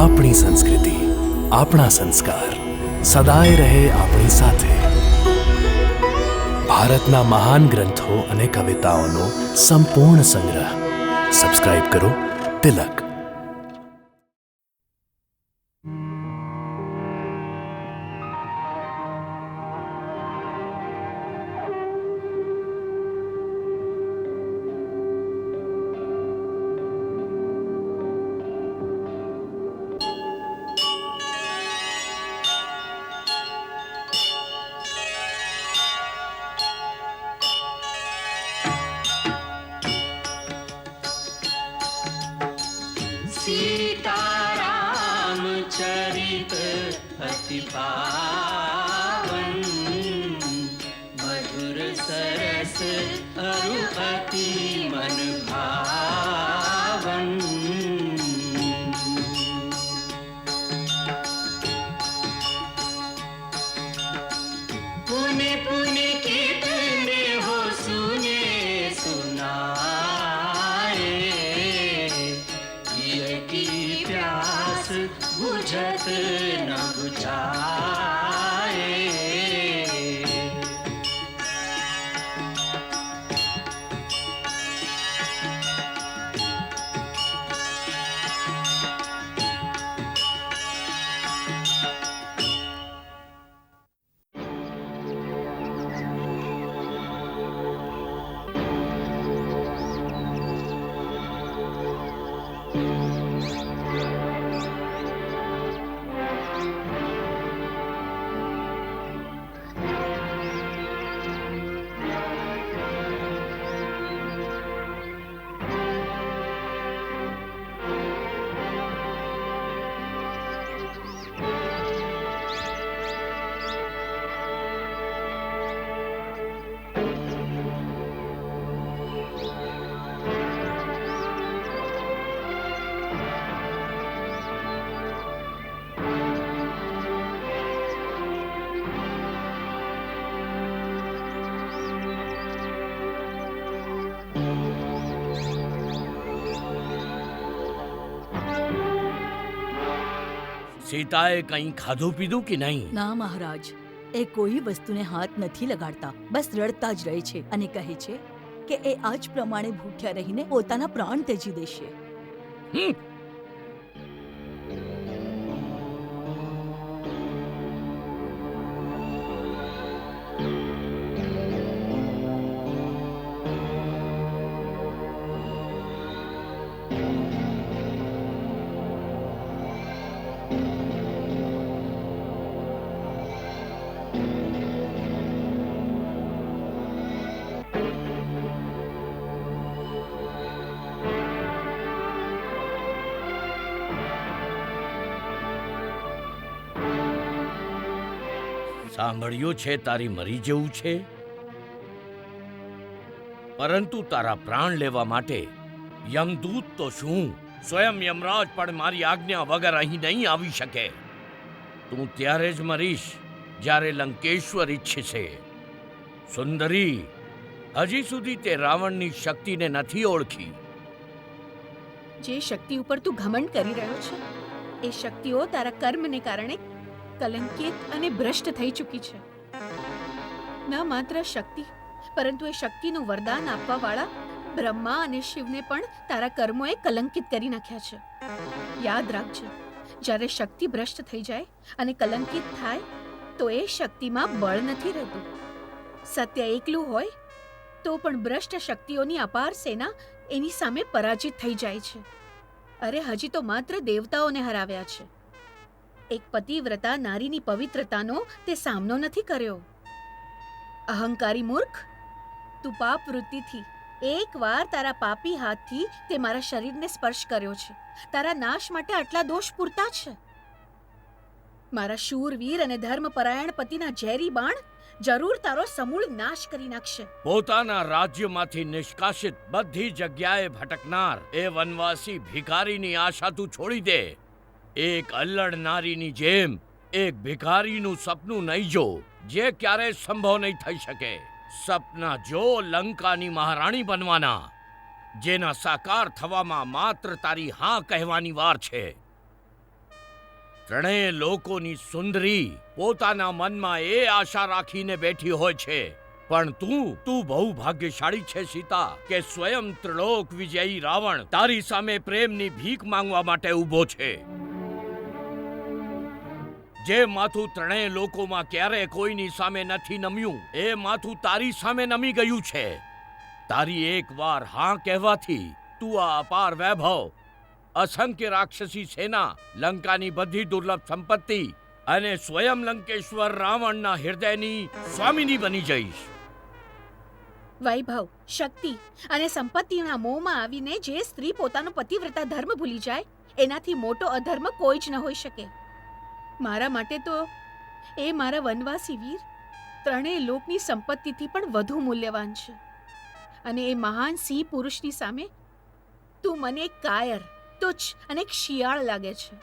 આપણી સંસ્કૃતિ, આપણા સંસ્કાર સદાય રહે આપણી સાથે. ભારતના મહાન ગ્રંથો અને કવિતાઓનો સંપૂર્ણ સંગ્રહ. સબસ્ક્રાઇબ કરો તિલક. सीताराम चरित अति पावन, मधुर सरस अरु अति मन भावन. पुण्य पुण्य कितने हो सुने सुनाए, प्यास बुझत न बुझाए. સીતાએ કંઈ ખાધું પીધું કે નહીં? ના મહારાજ, એ કોઈ વસ્તુને હાથ નથી લગાડતા, બસ રડતા જ રહે છે અને કહે છે કે એ આ જ પ્રમાણે ભૂખ્યા રહીને પોતાના પ્રાણ ત્યજી દેશે. સાંભળ્યું છે તારી મરી જેવું છે, પરંતુ તારા પ્રાણ લેવા માટે યમદૂત તો શું, સ્વયં યમરાજ પણ મારી આજ્ઞા વગર અહીં નહીં આવી શકે. તું ત્યારે જ મરીશ જ્યારે લંકેશ્વર ઈચ્છશે. સુંદરી, હજી સુધી તે રાવણની શક્તિને નથી ઓળખી. જે શક્તિ ઉપર તું ઘમંડ કરી રહ્યો છે, એ શક્તિઓ તારા કર્મને કારણે કલંકિત અને ભ્રષ્ટ થઈ ચૂકી છે. ન માત્ર શક્તિ, પરંતુ એ શક્તિનું વરદાન આપવા વાળા બ્રહ્મા અને શિવને પણ તારા કર્મોએ કલંકિત કરી નાખ્યા છે. યાદ રાખજે, જ્યારે શક્તિ ભ્રષ્ટ થઈ જાય અને કલંકિત થાય તો એ શક્તિમાં બળ નથી રહેતું. સત્ય એકલું હોય તો પણ ભ્રષ્ટ શક્તિઓની અપાર સેના એની સામે પરાજિત થઈ જાય છે. અરે, હજી તો માત્ર દેવતાઓને હરાવ્યા છે. એક પતિવ્રતા નારીની પવિત્રતાનો તે સામનો નથી કર્યો. અહંકારી મૂર્ખ, તું પાપ વૃત્તિથી એકવાર તારા પાપી હાથથી તે મારા શરીરને સ્પર્શ કર્યો છે. તારા નાશ માટે આટલા દોષ પૂરતા છે. મારા શૂરવીર અને ધર્મપરાયણ પતિના ઝેરી બાણ જરૂર તારો સમૂળ નાશ કરી નાખશે. પોતાના રાજ્યમાંથી નિષ્કાસિત બધી જગ્યાએ ભટકનાર એ વનવાસી ભિખારીની આશા તું છોડી દે. એક અલ્લડ નારીની જેમ એક ભિખારીનું સપનું નહીં જો, જે ક્યારેય સંભવ નહીં થઈ શકે. સપના જો લંકાની મહારાણી બનવાના, જેના સાકાર થવામાં માત્ર તારી હા કહેવાની વાર છે. ત્રણેય લોકોની સુંદરી પોતાના મનમાં એ આશા રાખીને બેઠી હોય છે, પણ તું બહુ ભાગ્યશાળી છે સીતા, કે સ્વયં ત્રિલોક વિજયી રાવણ તારી સામે પ્રેમની ભીખ માંગવા માટે ઊભો છે. જે માથું ત્રણેય લોકોમાં ક્યારે કોઈની સામે નથી નમ્યું, એ માથું તારી સામે નમી ગયું છે. તારી એકવાર હા કહેવાથી તું આ અપાર વૈભવ, અસંખ્ય રાક્ષસી સેના, લંકાની બધી દુર્લભ સંપત્તિ અને સ્વયં લંકેશ્વર રાવણના હૃદયની સ્વામિની બની જઈશ. વૈભવ, શક્તિ અને સંપત્તિના મોહમાં આવીને જે સ્ત્રી પોતાનો પતિવ્રતા ધર્મ ભૂલી જાય, એનાથી મોટો અધર્મ કોઈ જ ન હોઈ શકે. મારા માટે તો એ મારા વનવાસી વીર ત્રણેય લોકની સંપત્તિથી પણ વધુ મૂલ્યવાન છે. અને એ મહાન સિંહ પુરુષની સામે તું મને એક કાયર, તુચ્છ અને એક શિયાળ લાગે છે.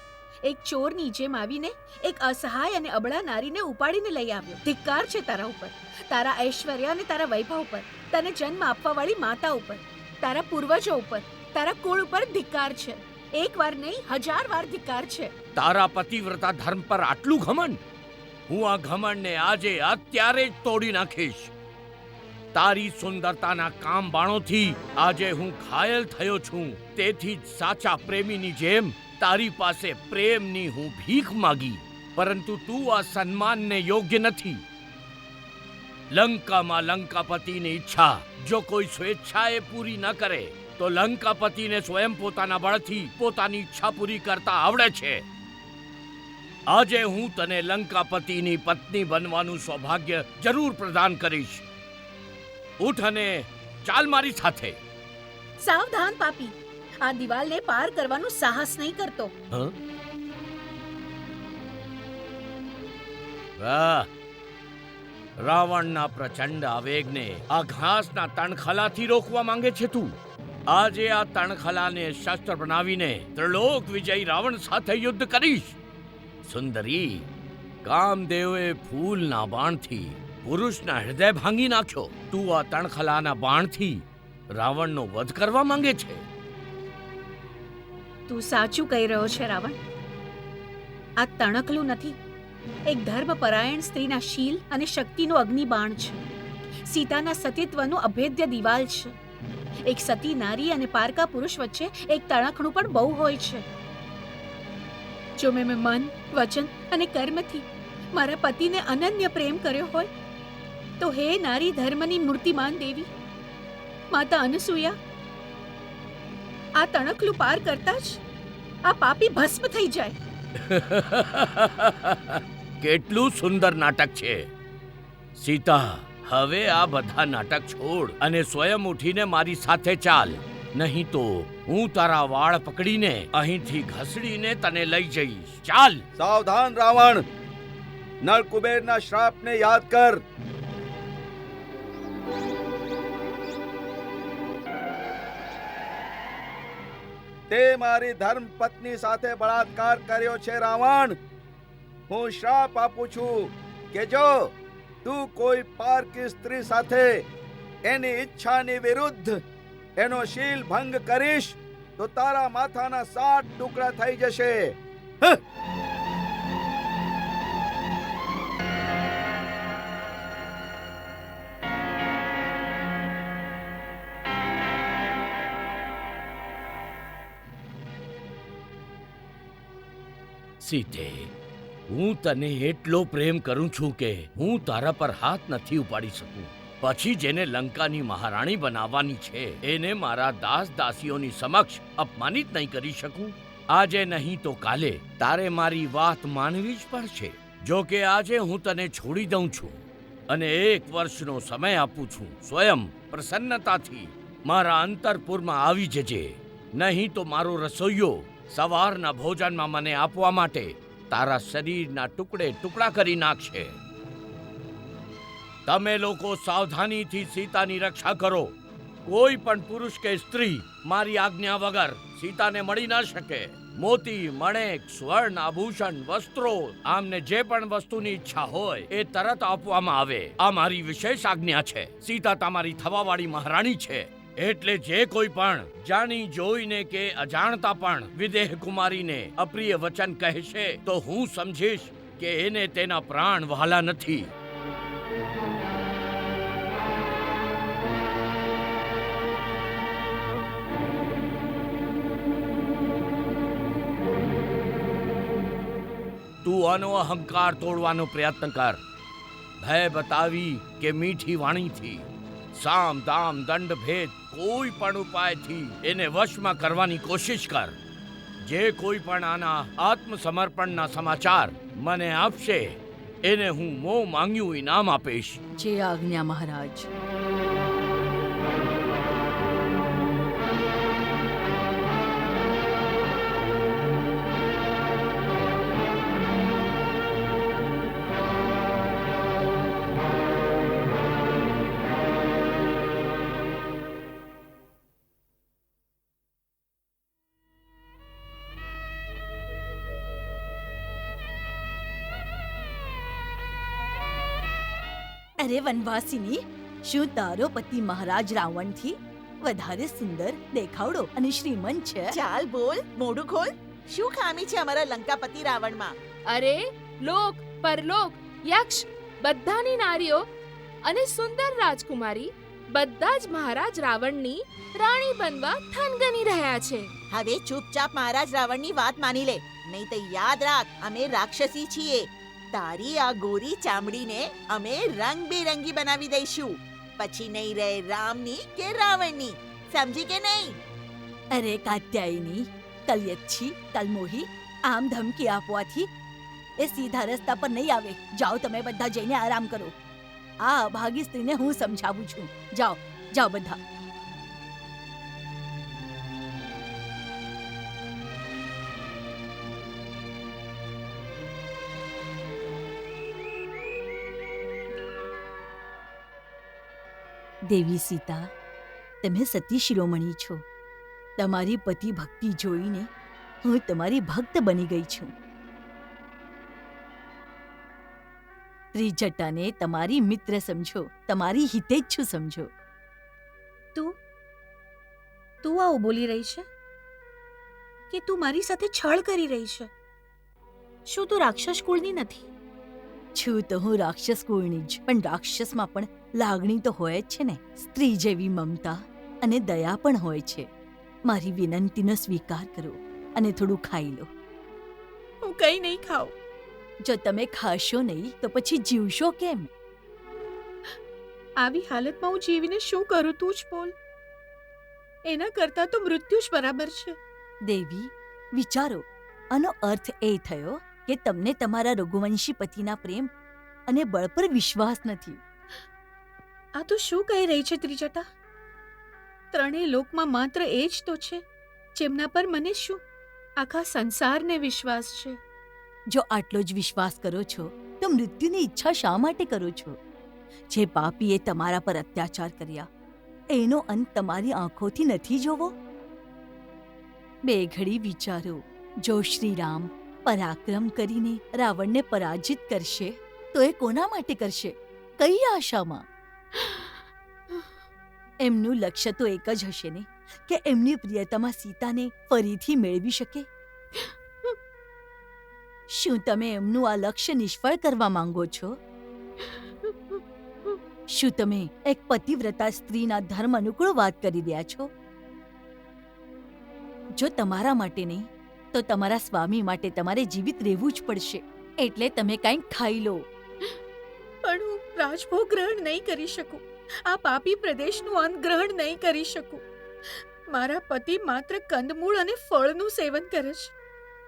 એક ચોરની જેમ આવીને એક અસહાય અને અબળા નારીને ઉપાડીને લઈ આવ્યો. ધિક્કાર છે તારા ઉપર, તારા ઐશ્વર્ય અને તારા વૈભવ ઉપર, તને જન્મ આપવાવાળી માતા ઉપર, તારા પૂર્વજો ઉપર, તારા કુળ ઉપર ધિક્કાર છે. એક વાર નહીં, 1000 વાર ધિક્કાર છે. તારા પતિવ્રતા ધર્મ પર આટલું ઘમંડ? હું આ ઘમંડને આજે અત્યારે જ તોડી નાખીશ. તારી સુંદરતાના કામ બાણોથી આજે હું ઘાયલ થયો છું. તેથી જ સાચા પ્રેમીની જેમ તારી પાસે પ્રેમની હું ભીખ માગી, પરંતુ તું આ સન્માનને યોગ્ય નથી. લંકામાં લંકાપતિની ઈચ્છા જો કોઈ સ્વેચ્છાએ પૂરી ન કરે, તો લંકાપતિને સ્વયં પોતાના બળથી પોતાની ઈચ્છા પૂરી કરતા આવડે છે. આજે હું તને લંકાપતિની પત્ની બનવાનું સૌભાગ્ય જરૂર પ્રદાન કરીશ. ઉઠ અને ચાલ મારી સાથે. સાવધાન પાપી, આ દિવાલને પાર કરવાનું સાહસ નહીં કરતો. વાહ! રાવણના પ્રચંડ આવેગને આ ઘાસના તણખલાથી રોકવા માંગે છે તું. આજે આ તણખલાને શસ્ત્ર બનાવીને ત્રિલોક વિજયી રાવણ સાથે યુદ્ધ કરીશ. સુંદરી, કામદેવે ફૂલના બાણથી પુરુષના હૃદય ભાંગી નાખ્યો. તું આ તણખલાના બાણથી રાવણનો વધ કરવા માંગે છે. તું સાચું કહી રહ્યો છે રાવણ. આ તણખલું નથી, એક ધર્મપરાયણ સ્ત્રીના શીલ અને શક્તિનો અગ્નિબાણ છે. સીતાના સતીત્વનું અભેદ્ય દિવાલ છે. એક સતી નારી અને પારકા પુરુષ વચ્ચે એક તણખણું પણ બહુ હોય છે. જો મેં મન, વચન અને કર્મથી મારા પતિને અનન્ય પ્રેમ કર્યો હોય, તો હે નારી ધર્મની મૂર્તિમાન દેવી માતા અનસૂયા, આ તણખલું પાર કરતા જ આ પાપી ભસ્મ થઈ જાય. કેટલું સુંદર નાટક છે સીતા. હવે આ બધા નાટક છોડ અને સ્વયં ઉઠીને મારી સાથે ચાલ, નહીં તો હું તારા વાળ પકડીને અહીંથી ઘસડીને તને લઈ જઈશ. ચાલ. સાવધાન રાવણ, નળ કુબેરના શ્રાપને યાદ કર. તે મારી ધર્મ પત્ની સાથે બળાત્કાર કર્યો છે રાવણ. હું શ્રાપ આપું છું કે જો તું કોઈ પારકી સ્ત્રી સાથે એની ઈચ્છાની વિરુદ્ધ એનો શીલ ભંગ કરીશ, તો તારા માથાના 7 ટુકડા થઈ જશે. સીતે, હું તને એટલો પ્રેમ કરું છું કે હું તારા પર હાથ નથી ઉપાડી શકું. પછી જેને લંકાની મહારાણી બનાવવાની છે, એને મારા દાસ દાસીઓની સમક્ષ અપમાનિત નહીં કરી શકું. આજે નહીં તો કાલે તારે મારી વાત માનવી જ પડશે. જો કે આજે હું તને છોડી દઉં છું અને 1 વર્ષનો સમય આપું છું. સ્વયં પ્રસન્નતાથી મારા અંતરપુરમાં આવી જજે, નહીં તો મારો રસોઈયો સવારના ભોજનમાં મને આપવા માટે તારા શરીરના ટુકડે ટુકડા કરી નાખશે. તમે લોકો સાવધાનીથી સીતાની રક્ષા કરો. કોઈ પણ પુરુષ કે સ્ત્રી મારી આજ્ઞા વગર સીતાને મળી ન શકે. મોતી, મણેક, સ્વર્ણ, આભૂષણ, વસ્ત્રો, આમને જે પણ વસ્તુની ઈચ્છા હોય એ તરત આપવામાં આવે. આ મારી વિશેષ આજ્ઞા છે. સીતા તમારી થવાવાળી મહારાણી છે. એટલે જે કોઈ પણ જાણી જોઈને કે અજાણતા પણ વિદેહ કુમારીને અપ્રિય વચન કહેશે તો હું સમજીશ કે એને તેના પ્રાણ વહાલા નથી. તું આનો અહંકાર તોડવાનો પ્રયત્ન કર. ભય બતાવી કે મીઠી વાણીથી, સામ દામ દંડ ભેદ કોઈ પણ ઉપાયથી એને વશમાં કરવાની કોશિશ કર. જે કોઈ પણ આના આત્મસમર્પણના સમાચાર મને આપશે એને હું મોં માંગ્યું ઇનામ આપીશ. જે આજ્ઞા મહારાજ. અરે વનવાસીની, શું તારો પતિ મહારાજ રાવણથી વધારે સુંદર, દેખાવડો અને શ્રીમંત છે? ચાલ બોલ, મોઢું ખોલ. શું ખામી છે અમારા લંકાપતિ રાવણમાં? અરે લોક પરલોક યક્ષ બધાની નારીઓ અને સુંદર રાજકુમારી બધા જ મહારાજ રાવણની રાણી બનવા થનગની રહ્યા છે. હવે ચૂપચાપ મહારાજ રાવણની વાત માની લે, નહીં તો યાદ રાખ અમે રાક્ષસી છીએ. તારી આ ગોરી ચામડીને અમે રંગબેરંગી બનાવી દઈશું. પછી નહીં રહે રામની કે રાવણની. સમજી કે નહીં? અરે કાત્યાયની, કલયચ્છી, કલમોહી, આમ ધમકી આપવાથી એ સીધા રસ્તા પર નહીં આવે. જાઓ તમે બધા જઈને આરામ કરો. આ અભાગી સ્ત્રીને હું સમજાવું છું. જાઓ જાઓ બધા. દેવી સીતા, તમે સતી શિરોમણી છો. તમારી પતિ ભક્તિ જોઈને હું તમારી ભક્ત બની ગઈ છું. ત્રિજટાને તમારી મિત્ર સમજો, તમારી હિતેચ્છુ સમજો. તું આવું બોલી રહી છે કે તું મારી સાથે છળ કરી રહી છે? શું તું રાક્ષસ કુળની નથી? છું તો હું રાક્ષસ કુળની જ, પણ રાક્ષસમાં પણ લાગણી તો હોય જ છે ને. સ્ત્રી જેવી મમતા અને દયા પણ હોય છે. મારી વિનંતીનો સ્વીકાર કરો અને થોડું ખાઈ લો. હું કંઈ નહીં ખાઉં. જો તમે ખાશો નહીં તો પછી જીવશો કેમ? આવી હાલતમાં હું જીવીને શું કરું, તું જ બોલ. એના કરતાં તો મૃત્યુ જ બરાબર છે. દેવી, વિચારો. આનો અર્થ એ થયો કે તમને તમારા રઘુવંશી પતિના પ્રેમ અને બળ પર વિશ્વાસ નથી. આ તું શું કહી રહી છે ત્રિજટા? ત્રણેય લોકમાં માત્ર એ જ તો છે જેમના પર મને શું આખા સંસારને વિશ્વાસ છે. જો આટલો જ વિશ્વાસ કરો છો તો મૃત્યુની ઈચ્છા શા માટે કરો છો? જે પાપીએ તમારા પર અત્યાચાર કર્યા એનો અંત તમારી આંખોથી નથી જોવો? બે ઘડી વિચારો. જો શ્રીરામ પરાક્રમ કરીને રાવણને પરાજિત કરશે તો એ કોના માટે કરશે? કઈ આશામાં? એમનું લક્ષ્ય તો એક જ હશે ને, કે એમની પ્રિયતમા સીતાને ફરીથી મેળવી શકે. શું તમે એમનું આ લક્ષ્ય નિષ્ફળ કરવા માંગો છો? શું તમે એક પતિવ્રતા સ્ત્રીના ધર્મ અનુકૂળ વાત કરી રહ્યા છો? જો તમારા માટે નહીં તો તમારા સ્વામી માટે તમારે જીવિત રહેવું જ પડશે. એટલે તમે કંઈક ખાઈ લો. પણ હું રાજભોગ ગ્રહણ નહીં કરી શકું. આ પાપી પ્રદેશનું અન્ન ગ્રહણ નહીં કરી શકું. મારા પતિ માત્ર કંદમૂળ અને ફળનું સેવન કરે છે.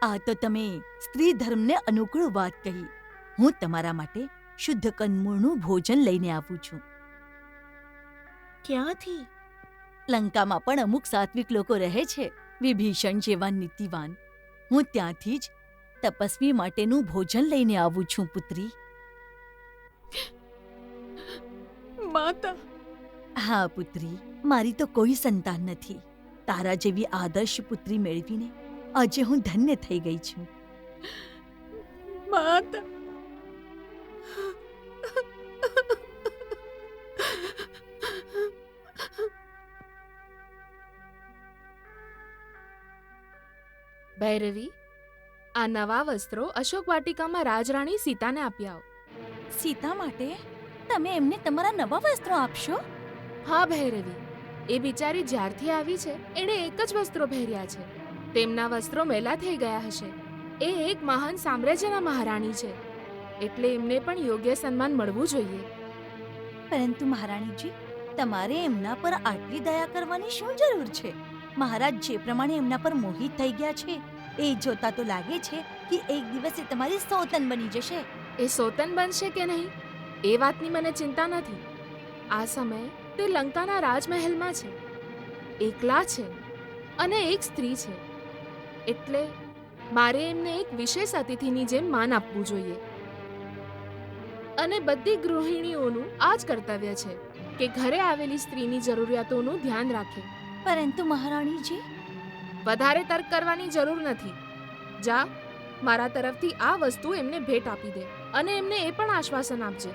આ તો તમે સ્ત્રી ધર્મને અનુકૂળ વાત કહી. હું તમારા માટે શુદ્ધ કંદમૂળનું ભોજન લઈને આવું છું. ક્યાંથી? લંકામાં પણ અમુક સાત્વિક લોકો રહે છે, વિભીષણ જેવા નીતિવાન. હું ત્યાંથી જ તપસ્વી માટેનું ભોજન લઈને આવું છું પુત્રી. માતા. હા પુત્રી, મારી તો કોઈ સંતાન નથી. તારા જેવી આદર્શ પુત્રી મેળવીને આજે હું ધન્ય થઈ ગઈ છું. માતા. ભૈરવી, આ નવા વસ્ત્રો અશોક વાટિકામાં રાજરાણી સીતાને આપી આવો. સીતા માટે તમે એમને તમારા નવા વસ્ત્રો આપશો? હા ભૈરવી, એ બિચારી જ્યારથી આવી છે એણે એક જ વસ્ત્રો પહેર્યા છે. તેમના વસ્ત્રો મેલા થઈ ગયા હશે. એ એક મહાન સામ્રાજ્યના મહારાણી છે, એટલે એમને પણ યોગ્ય સન્માન મળવું જોઈએ. પરંતુ મહારાણીજી, તમારે એમના પર આટલી દયા કરવાની શું જરૂર છે? મહારાજ જે પ્રમાણે એમના પર મોહિત થઈ ગયા છે એ જોતા તો લાગે છે કે એક દિવસ એ તમારી સોતન બની જશે. એ સોતન બનશે કે નહીં એ વાતની મને ચિંતા નથી. આ સમયે તે લંકાના રાજમહેલમાં છે, એકલા છે અને એક સ્ત્રી છે, એટલે મારે એમને એક વિશેષ અતિથિની જેમ માન આપવું જોઈએ. અને બધી ગૃહિણીઓનું આ જ કર્તવ્ય છે કે ઘરે આવેલી સ્ત્રીની જરૂરિયાતોનું ધ્યાન રાખે. પરંતુ મહારાણીજી, વધારે તર્ક કરવાની જરૂર નથી. જા, મારા તરફથી આ વસ્તુ એમને ભેટ આપી દે અને એમને એ પણ આશ્વાસન આપજે,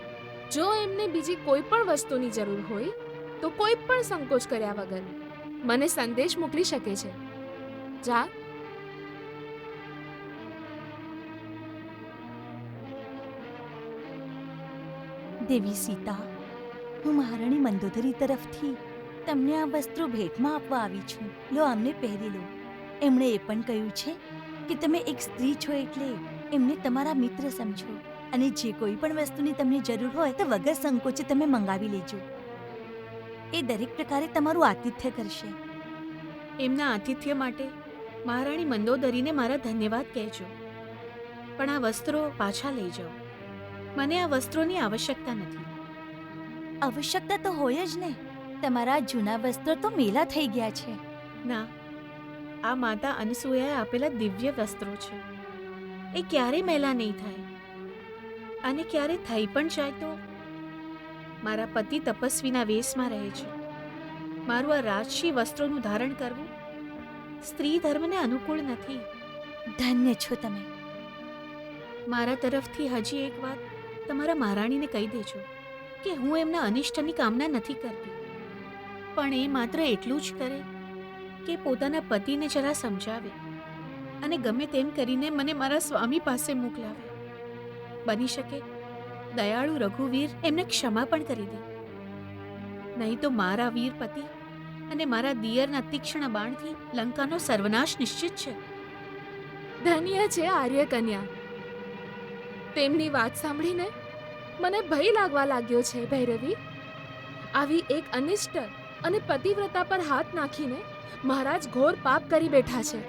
જો એમને બીજી કોઈ પણ વસ્તુની જરૂર હોય તો કોઈ પણ સંકોચ કર્યા વગર મને સંદેશ મોકલી શકે છે. જા. દેવી સીતા, હું મહારાણી મંદોદરી તરફથી તમને આ વસ્ત્રો ભેટમાં આપવા આવી છું. લો, આમને પહેરી લો. એમણે એ પણ કહ્યું છે કે તમે એક સ્ત્રી છો એટલે એમને તમારા મિત્ર સમજો અને જે કોઈ પણ વસ્તુની તમને જરૂર હોય તો વગર સંકોચે તમે મંગાવી લેજો. એ દરેક પ્રકારે તમારું આતિથ્ય કરશે. એમના આતિથ્ય માટે મહારાણી મંદોદરીને મારા ધન્યવાદ કહેજો. પણ આ વસ્ત્રો પાછા લઈ જાઓ. મને આ વસ્ત્રોની આવશ્યકતા નથી. આવશ્યકતા તો હોય જ ને. તમારા જૂના વસ્ત્રો તો મેલા થઈ ગયા છે. ના, આ માતા અનસૂયાએ આપેલા દિવ્ય વસ્ત્રો છે. એ ક્યારે મેલા નહીં થાય, અને ક્યારે થઈ પણ જાય તો મારા પતિ તપસ્વીના વેશમાં રહે છે. મારું આ રાજસી વસ્ત્રોનું ધારણ કરવું સ્ત્રી ધર્મને અનુકૂળ નથી. ધન્ય છો તમે. મારા તરફથી હજી એક વાત તમારા મહારાણીને કહી દેજો કે હું એમના અનિષ્ટની કામના નથી કરતી, પણ એ માત્ર એટલું જ કરે કે પોતાના પતિને જરા સમજાવે અને ગમે તેમ કરીને મને મારા સ્વામી પાસે મોકલાવે. બની શકે દયાળુ રઘુવીર એમને ક્ષમા પણ કરી દે, નહીં તો મારા વીર પતિ અને મારા દિયરના તીક્ષ્ણ બાણથી લંકાનો સર્વનાશ નિશ્ચિત છે. ધન્ય છે આર્ય કન્યા. તેમની વાત સાંભળીને મને ભય લાગવા લાગ્યો છે ભૈરવી. આવી એક અનિષ્ટ અને પતિવ્રતા પર હાથ નાખીને મહારાજ ઘોર પાપ કરી બેઠા છે.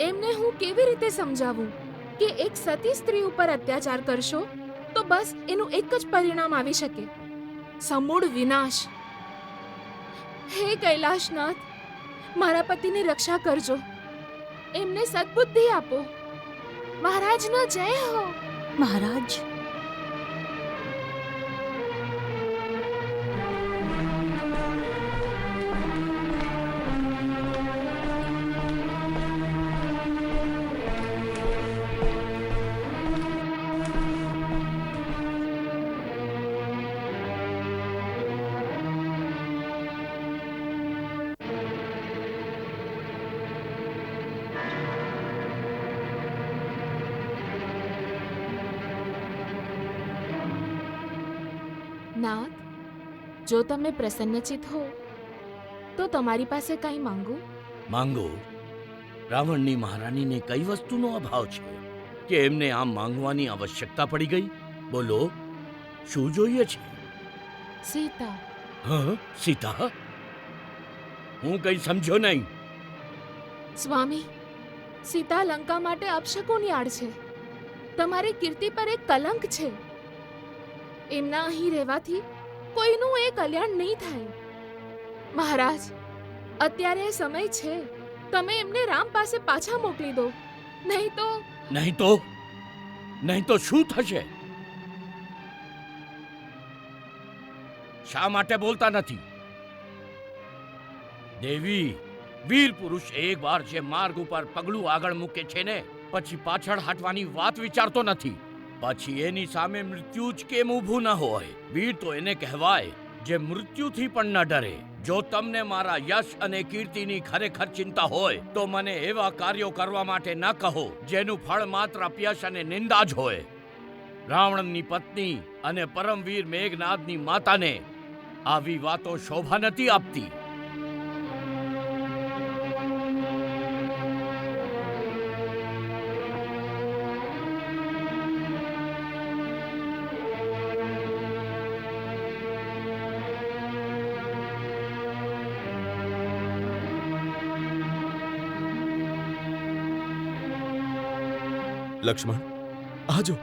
એમને હું કેવી રીતે સમજાવું કે એક સતી સ્ત્રી ઉપર અત્યાચાર કરશો તો બસ એનું એક જ પરિણામ આવી શકે, સમૂળ વિનાશ. હે કૈલાશનાથ, મારા પતિની રક્ષા કરજો, એમને સદબુદ્ધિ આપો. મહારાજનો જય હો. મહારાજ, નાથ, જો તમે પ્રસન્નચિત હો તો તમારી પાસે કંઈ માંગુ? માંગો. રાવણની મહારાણીને કઈ વસ્તુનો અભાવ છે કે એમને આમ માંગવાની આવશ્યકતા પડી ગઈ? બોલો, શું જોઈએ છે? સીતા. હા, સીતા? હું કઈ સમજ્યો નહીં. સ્વામી, સીતા લંકા માટે અપશકુની આડ છે. તમારી કીર્તિ પર એક કલંક છે. એમના અહીં રહેવાથી કોઈનું એ કલ્યાણ નહીં થાય. મહારાજ, અત્યારે એ સમય છે, તમે એમને રામ પાસે પાછા મોકલી દો, નહીં તો નહીં તો શું થશે? શા માટે બોલતા નથી? દેવી, વીર પુરુષ એક વાર જે માર્ગ ઉપર પગલું આગળ મૂકે છે ને, પછી પાછળ હટવાની વાત વિચારતો નથી. પછી એની સામે મૃત્યુ જ કેમ ઊભું ન હોય? વીર તો એને કહેવાય જે મૃત્યુથી પણ ન ડરે. જો તમને મારા યશ અને કીર્તિની ખરેખર ચિંતા હોય તો મને એવા કાર્યો કરવા માટે ન કહો જેનું ફળ માત્ર અપયશ અને નિંદા જ હોય. રાવણની પત્ની અને પરમવીર મેઘનાદની માતાને આવી વાતો શોભા નથી આપતી. લક્ષ્મણ, આજો.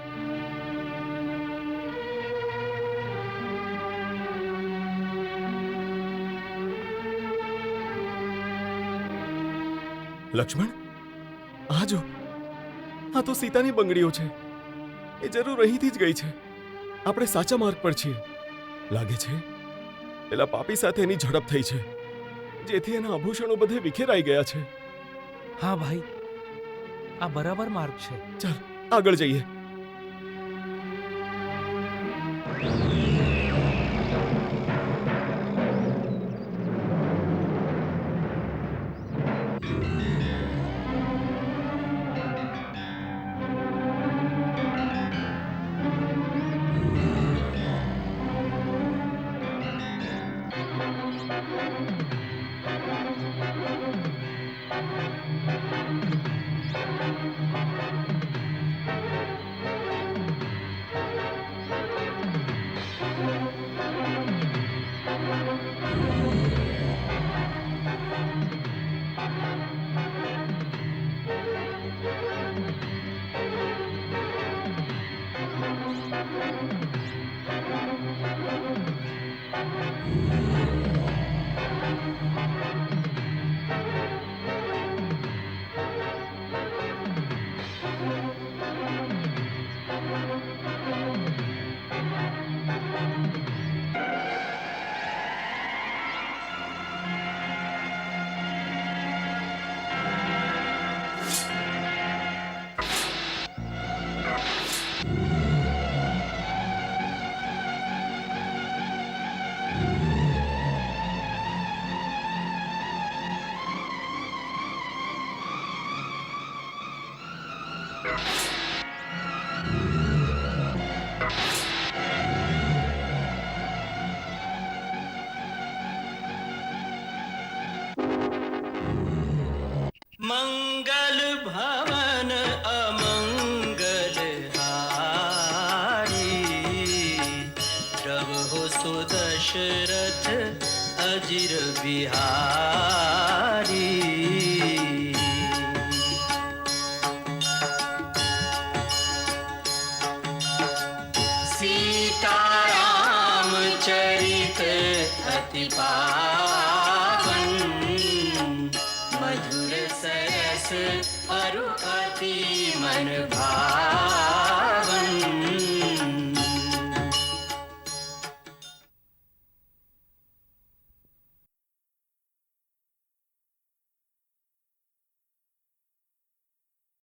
લક્ષ્મણ, આજો. આ તો સીતાની બંગડીઓ છે. એ જરૂર અહીંથી જ ગઈ છે. આપણે સાચા માર્ગ પર છીએ. લાગે છે પેલા પાપી સાથે એની ઝડપ થઈ છે, જેથી એના આભૂષણો બધે વિખેરાઈ ગયા છે. હા ભાઈ, આ બરાબર માર્ગ છે. ચાલ આગળ જઈએ. मंगल भवन अमंगल हारी, प्रभु सुदशरथ अजिर बिहारी. सीताराम चरित अति पावन, मधुर सरस अरु अति मन भावन.